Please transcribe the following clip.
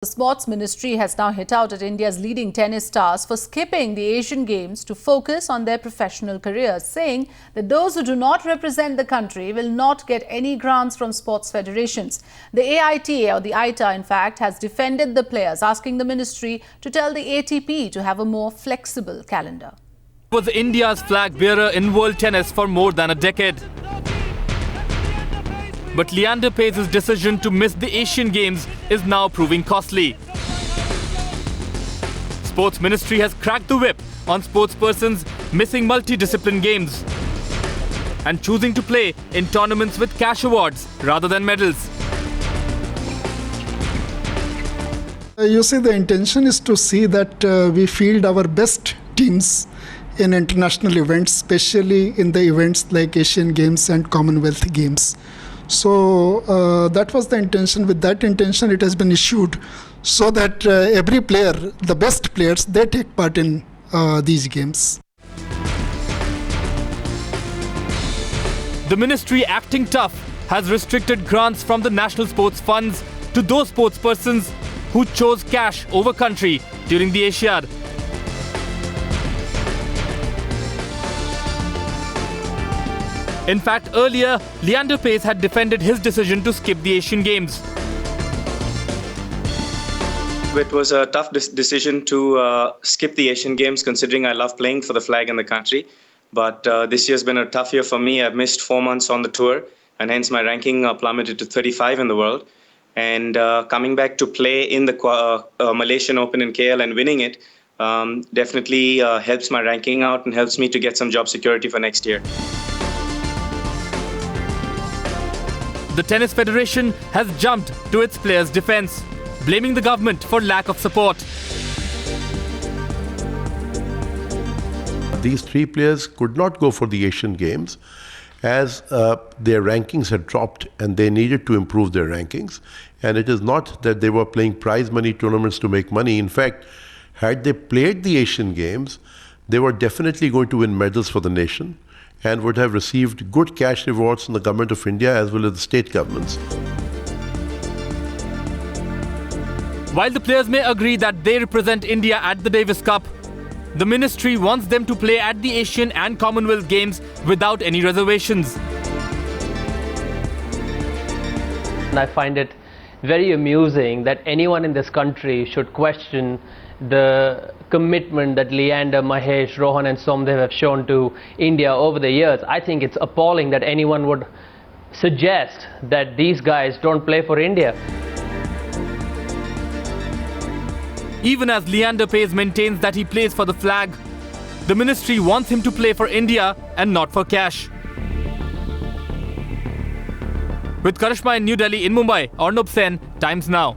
The Sports Ministry has now hit out at India's leading tennis stars for skipping the Asian Games to focus on their professional careers, saying that those who do not represent the country will not get any grants from sports federations. The AITA, or the ITA in fact, has defended the players, asking the ministry to tell the ATP to have a more flexible calendar. He was India's flag bearer in world tennis for more than a decade. But Leander Paes' decision to miss the Asian Games is now proving costly. Sports Ministry has cracked the whip on sportspersons missing multidiscipline games and choosing to play in tournaments with cash awards rather than medals. You see, the intention is to see that we field our best teams in international events, especially in the events like Asian Games and Commonwealth Games. So that was the intention. With that intention, it has been issued so that every player, the best players, they take part in these games. The ministry, acting tough, has restricted grants from the national sports funds to those sportspersons who chose cash over country during the Asiad. In fact, earlier, Leander Paes had defended his decision to skip the Asian Games. It was a tough decision to skip the Asian Games, considering I love playing for the flag and the country. But this year's been a tough year for me. I've missed 4 months on the tour, and hence my ranking plummeted to 35 in the world. And coming back to play in the Malaysian Open in KL and winning it definitely helps my ranking out and helps me to get some job security for next year. The Tennis Federation has jumped to its players' defense, blaming the government for lack of support. These three players could not go for the Asian Games as their rankings had dropped and they needed to improve their rankings. And it is not that they were playing prize money tournaments to make money. In fact, had they played the Asian Games, they were definitely going to win medals for the nation and would have received good cash rewards from the government of India as well as the state governments. While the players may agree that they represent India at the Davis Cup, the ministry wants them to play at the Asian and Commonwealth Games without any reservations. I find it very amusing that anyone in this country should question the commitment that Leander, Mahesh, Rohan and Somdev have shown to India over the years. I think it's appalling that anyone would suggest that these guys don't play for India. Even as Leander Paes maintains that he plays for the flag, the ministry wants him to play for India and not for cash. With Karishma in New Delhi, in Mumbai, Arnab Sen, Times Now.